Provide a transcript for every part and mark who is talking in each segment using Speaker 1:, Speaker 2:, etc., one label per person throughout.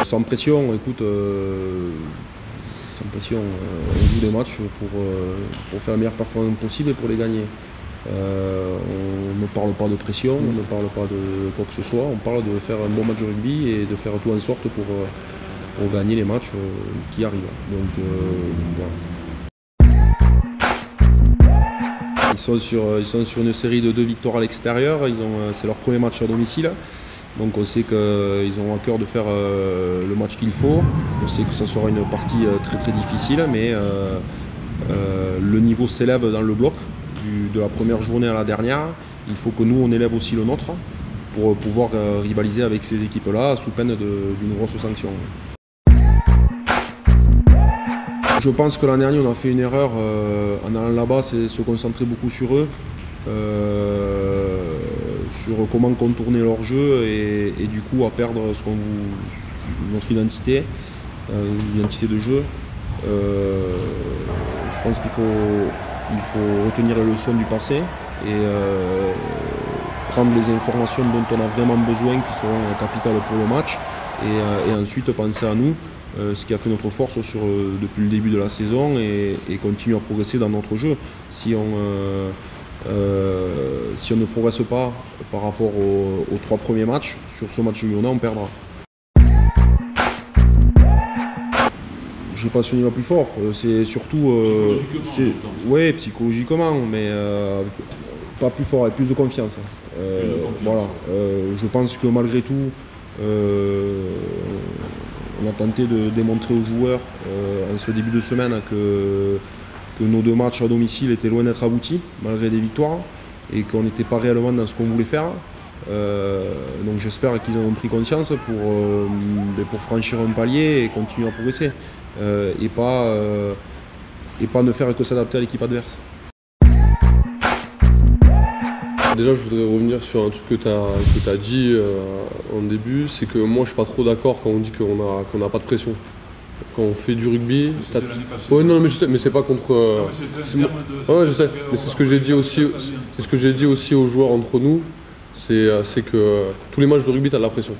Speaker 1: Sans pression, écoute, sans pression, on joue des matchs pour faire la meilleure performance possible et pour les gagner. On ne parle pas de pression, on ne parle pas de quoi que ce soit, on parle de faire un bon match de rugby et de faire tout en sorte pour gagner les matchs qui arrivent. Donc voilà. Ils sont sur une série de 2 victoires à l'extérieur, c'est leur premier match à domicile. Donc on sait qu'ils ont à cœur de faire le match qu'il faut. On sait que ça sera une partie très très difficile, mais le niveau s'élève dans le bloc, de la première journée à la dernière. Il faut que nous on élève aussi le nôtre pour pouvoir rivaliser avec ces équipes-là sous peine d'une grosse sanction. Je pense que l'an dernier on a fait une erreur en allant là-bas, c'est se concentrer beaucoup sur eux. Sur comment contourner leur jeu et du coup à perdre notre identité de jeu. Je pense qu'il faut retenir les leçons du passé et prendre les informations dont on a vraiment besoin qui seront capitales pour le match et ensuite penser à nous, ce qui a fait notre force depuis le début de la saison et continuer à progresser dans notre jeu. Si on ne progresse pas par rapport aux 3 premiers matchs, sur ce match lyonnais, on perdra. Je ne sais pas si on y va plus fort, c'est surtout... Oui, psychologiquement, mais pas plus fort, avec plus de confiance. Voilà. Je pense que malgré tout, on a tenté de démontrer aux joueurs en ce début de semaine que nos 2 matchs à domicile étaient loin d'être aboutis, malgré des victoires, et qu'on n'était pas réellement dans ce qu'on voulait faire. Donc j'espère qu'ils en ont pris conscience pour franchir un palier et continuer à progresser, et pas ne faire que s'adapter à l'équipe adverse.
Speaker 2: Déjà, je voudrais revenir sur un truc que tu as dit en début, c'est que moi je suis pas trop d'accord quand on dit qu'on n'a pas de pression. Quand on fait du rugby, ouais, non, mais je sais, mais c'est pas contre.
Speaker 3: Ouais,
Speaker 2: je sais, mais c'est ce que j'ai dit aussi. C'est ce que j'ai dit aussi aux joueurs entre nous. C'est que tous les matchs de rugby, t'as de la pression.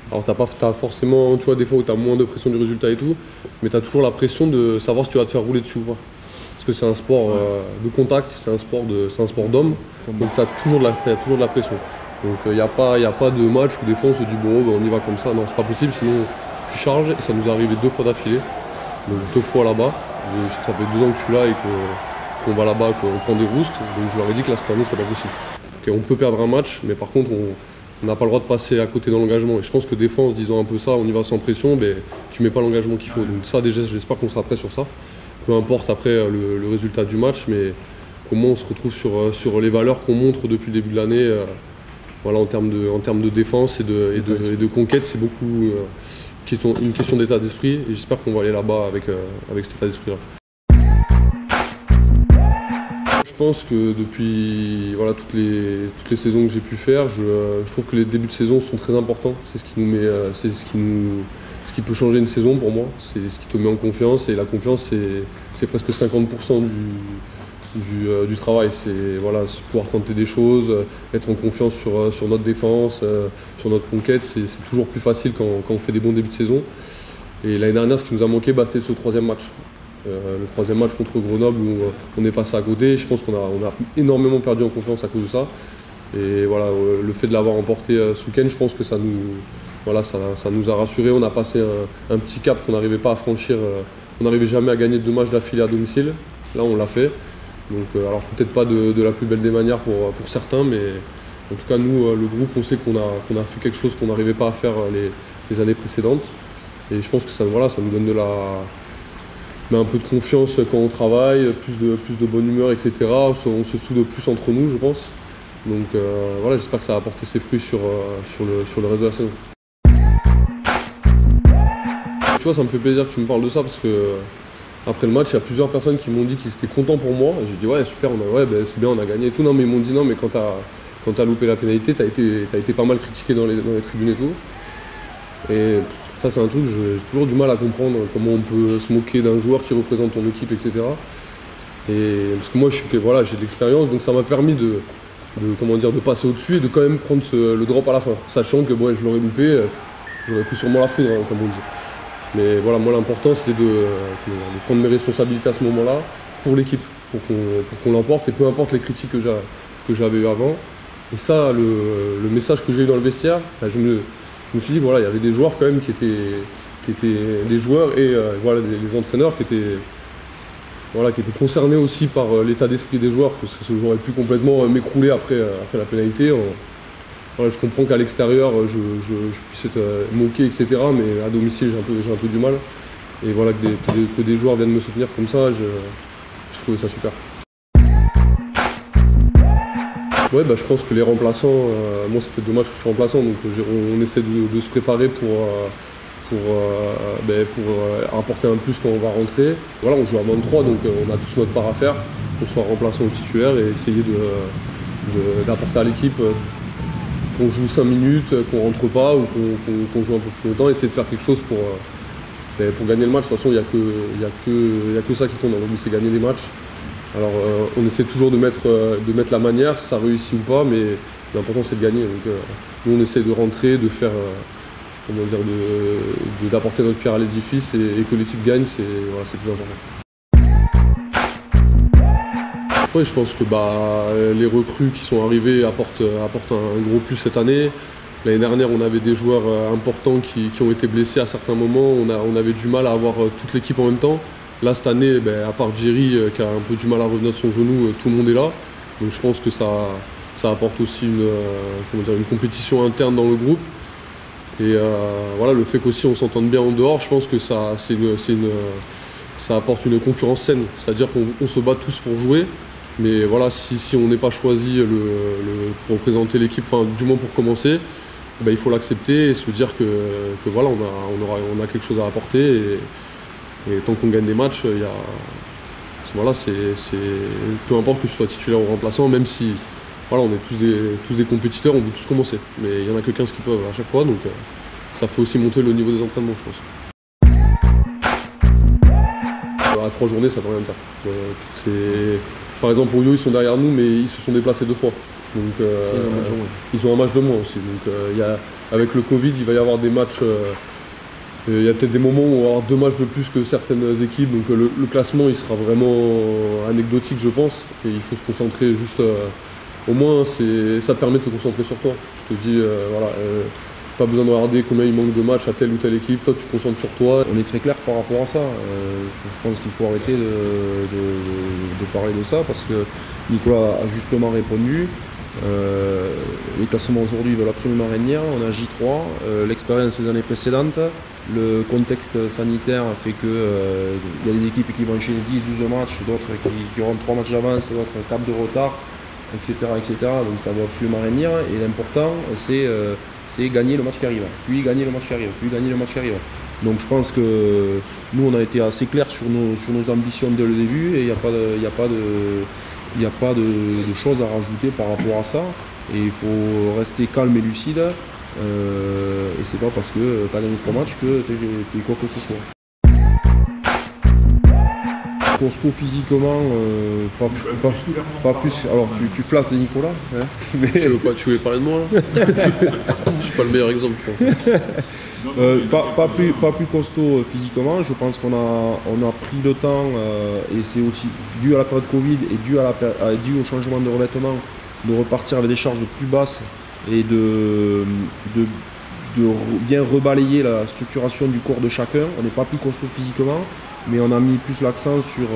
Speaker 2: Alors t'as forcément, tu vois, des fois où t'as moins de pression du résultat et tout, mais t'as toujours la pression de savoir si tu vas te faire rouler dessus ou pas. Parce que c'est un sport de contact, c'est un sport d'homme, donc t'as toujours de la pression. Donc il n'y a pas de match où des fois on se dit bon, ben, on y va comme ça. Non, c'est pas possible, sinon tu charges, et ça nous est arrivé 2 fois d'affilée, donc 2 fois là-bas. Ça fait 2 ans que je suis là et qu'on va là-bas, qu'on prend des roustes, donc je leur ai dit que là cette année c'était pas possible. Okay, on peut perdre un match, mais par contre on n'a pas le droit de passer à côté dans l'engagement. Et je pense que des fois en se disant un peu ça, on y va sans pression, mais tu mets pas l'engagement qu'il faut. Donc ça déjà j'espère qu'on sera prêt sur ça. Peu importe après le résultat du match, mais comment on se retrouve sur les valeurs qu'on montre depuis le début de l'année. Voilà, en termes de défense et de conquête, c'est beaucoup une question d'état d'esprit, et j'espère qu'on va aller là-bas avec cet état d'esprit-là. Je pense que depuis voilà, toutes les saisons que j'ai pu faire, je trouve que les débuts de saison sont très importants. C'est ce qui peut changer une saison pour moi. C'est ce qui te met en confiance, et la confiance c'est presque 50% du travail. C'est voilà, pouvoir tenter des choses, être en confiance sur notre défense, sur notre conquête. C'est toujours plus facile quand on fait des bons débuts de saison. Et l'année dernière, ce qui nous a manqué, c'était ce 3e match. Le 3e match contre Grenoble où on est passé à côté. Je pense qu'on a énormément perdu en confiance à cause de ça. Et voilà, le fait de l'avoir remporté ce week-end, je pense que ça nous a rassurés. On a passé un petit cap qu'on n'arrivait pas à franchir. On n'arrivait jamais à gagner 2 matchs d'affilée à domicile. Là, on l'a fait. Donc, alors peut-être pas de la plus belle des manières pour certains, mais en tout cas, nous, le groupe, on sait qu'on a fait quelque chose qu'on n'arrivait pas à faire les années précédentes. Et je pense que ça nous donne un peu de confiance quand on travaille, plus de bonne humeur, etc. On se soude plus entre nous, je pense. Donc voilà, j'espère que ça va apporter ses fruits sur le reste de la saison. Tu vois, ça me fait plaisir que tu me parles de ça, parce que après le match, il y a plusieurs personnes qui m'ont dit qu'ils étaient contents pour moi. J'ai dit ouais, super, c'est bien, on a gagné et tout. Non, mais ils m'ont dit non, mais quand t'as loupé la pénalité, t'as été pas mal critiqué dans les tribunes et tout. Et ça, c'est un truc, j'ai toujours du mal à comprendre comment on peut se moquer d'un joueur qui représente ton équipe, etc. Et parce que moi, j'ai de l'expérience, donc ça m'a permis de passer au-dessus et de quand même prendre le drop à la fin, sachant que je l'aurais loupé, j'aurais pu sûrement la foudre, comme on dit. Mais voilà, moi l'important c'était de prendre mes responsabilités à ce moment-là pour l'équipe, pour qu'on l'emporte, et peu importe les critiques que j'avais eues avant. Et ça, le message que j'ai eu dans le vestiaire, je me suis dit voilà, il y avait des joueurs quand même qui étaient des joueurs et voilà, les entraîneurs qui étaient concernés aussi par l'état d'esprit des joueurs, parce que j'aurais pu complètement m'écrouler après la pénalité. Voilà, je comprends qu'à l'extérieur, je puisse être moqué, etc. Mais à domicile, j'ai un peu du mal. Et voilà, que des joueurs viennent me soutenir comme ça, je trouvais ça super. Ouais, je pense que les remplaçants, moi ça fait 2 matchs que je suis remplaçant, donc on essaie de se préparer pour apporter un plus quand on va rentrer. Voilà, on joue à 23, donc on a tous notre part à faire, qu'on soit remplaçant ou titulaire, et essayer d'apporter à l'équipe qu'on joue 5 minutes, qu'on rentre pas ou qu'on joue un peu plus longtemps, essayer de faire quelque chose pour gagner le match. De toute façon, il n'y a que ça qui compte dans le rugby, c'est gagner les matchs. Alors on essaie toujours de mettre la manière, ça réussit ou pas, mais l'important c'est de gagner. Donc nous on essaie de rentrer, de faire d'apporter notre pierre à l'édifice et que l'équipe gagne, c'est le plus important. Ouais, je pense que les recrues qui sont arrivées apportent un gros plus cette année. L'année dernière, on avait des joueurs importants qui ont été blessés à certains moments. On avait du mal à avoir toute l'équipe en même temps. Là, cette année, à part Jerry qui a un peu du mal à revenir de son genou, tout le monde est là. Donc je pense que ça apporte aussi une compétition interne dans le groupe. Et voilà, le fait qu'aussi on s'entende bien en dehors, je pense que ça apporte une concurrence saine. C'est-à-dire qu'on se bat tous pour jouer. Mais voilà, si on n'est pas choisi pour représenter l'équipe, enfin du moins pour commencer, il faut l'accepter et se dire que voilà, on a quelque chose à apporter. Et tant qu'on gagne des matchs, peu importe que ce soit titulaire ou remplaçant, même si voilà, on est tous des compétiteurs, on veut tous commencer. Mais il n'y en a que 15 qui peuvent à chaque fois, donc ça fait aussi monter le niveau des entraînements, je pense. À 3 journées, ça ne veut rien dire. Par exemple, Oyo, ils sont derrière nous, mais ils se sont déplacés 2 fois. Donc, ils ont un match de moins aussi. Donc, avec le Covid, il va y avoir des matchs. Il y a peut-être des moments où on va avoir 2 matchs de plus que certaines équipes. Donc, le classement, il sera vraiment anecdotique, je pense. Et il faut se concentrer juste. Au moins, ça te permet de te concentrer sur toi. Tu te dis, pas besoin de regarder combien il manque de matchs à telle ou telle équipe. Toi, tu te concentres sur toi.
Speaker 1: On est très clair par rapport à ça. Je pense qu'il faut arrêter de parler de ça parce que Nicolas a justement répondu. Les classements aujourd'hui veulent absolument rien dire. On a J3, l'expérience des années précédentes, le contexte sanitaire fait que y a des équipes qui vont enchaîner 10-12 matchs, d'autres qui auront 3 matchs d'avance, d'autres 4 de retard, etc. Donc ça ne veut absolument rien dire. Et l'important, c'est gagner le match qui arrive, puis gagner le match qui arrive, puis gagner le match qui arrive. Donc je pense que nous on a été assez clairs sur nos ambitions dès le début et il n'y a pas de choses à rajouter par rapport à ça. Et il faut rester calme et lucide. Et c'est pas parce que tu as gagné 3 matchs que tu es quoi que ce soit. Costaud physiquement, pas plus. Alors tu flattes Nicolas, hein, mais...
Speaker 2: Tu veux parler de moi là? Je suis pas le meilleur exemple, je pense.
Speaker 1: Pas plus costaud physiquement. Je pense qu'on a pris le temps et c'est aussi dû à la période Covid et dû au changement de revêtement de repartir avec des charges plus basses et de bien rebalayer la structuration du corps de chacun. On n'est pas plus costaud physiquement, mais on a mis plus l'accent sur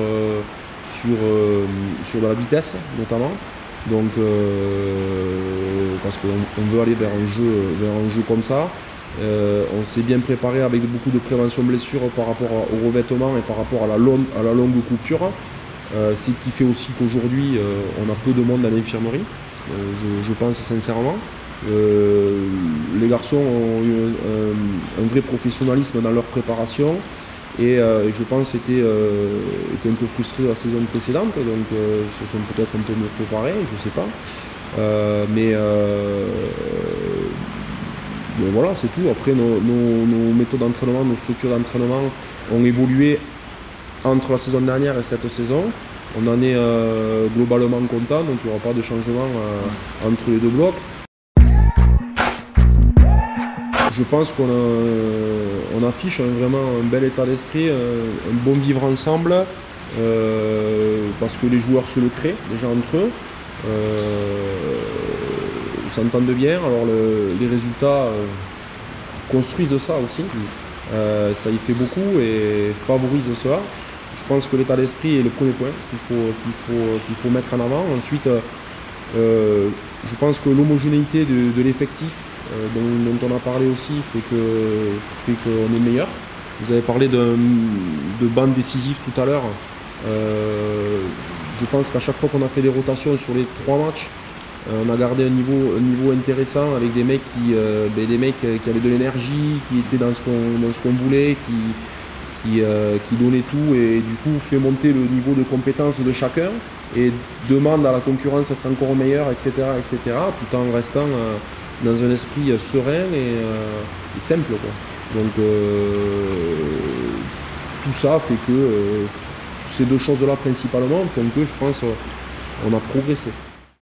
Speaker 1: de la vitesse notamment. Donc parce qu'on veut aller vers un jeu comme ça. On s'est bien préparé avec beaucoup de prévention blessure par rapport au revêtement et par rapport à la longue coupure. Ce qui fait aussi qu'aujourd'hui on a peu de monde à l'infirmerie, je pense sincèrement. Les garçons ont eu un vrai professionnalisme dans leur préparation et je pense étaient un peu frustrés la saison précédente, donc se sont peut-être un peu mieux préparés, je sais pas. Mais voilà, c'est tout. Après, nos méthodes d'entraînement, nos structures d'entraînement ont évolué entre la saison dernière et cette saison. On en est globalement content, donc il n'y aura pas de changement entre les 2 blocs. Je pense on affiche vraiment un bel état d'esprit, un bon vivre ensemble, parce que les joueurs se le créent déjà entre eux. Ils s'entendent bien, alors les résultats construisent ça aussi. Ça y fait beaucoup et favorise cela. Je pense que l'état d'esprit est le premier point qu'il faut mettre en avant. Ensuite, je pense que l'homogénéité de l'effectif dont on a parlé aussi fait qu'on est meilleur. Vous avez parlé de banc décisif tout à l'heure. Je pense qu'à chaque fois qu'on a fait des rotations sur les 3 matchs, on a gardé un niveau intéressant avec des mecs qui avaient de l'énergie, qui étaient dans ce qu'on voulait, qui donnaient tout et du coup fait monter le niveau de compétence de chacun et demande à la concurrence d'être encore meilleure, etc., tout en restant dans un esprit serein et simple, quoi. Donc tout ça fait que ces deux choses-là principalement font que je pense on a progressé.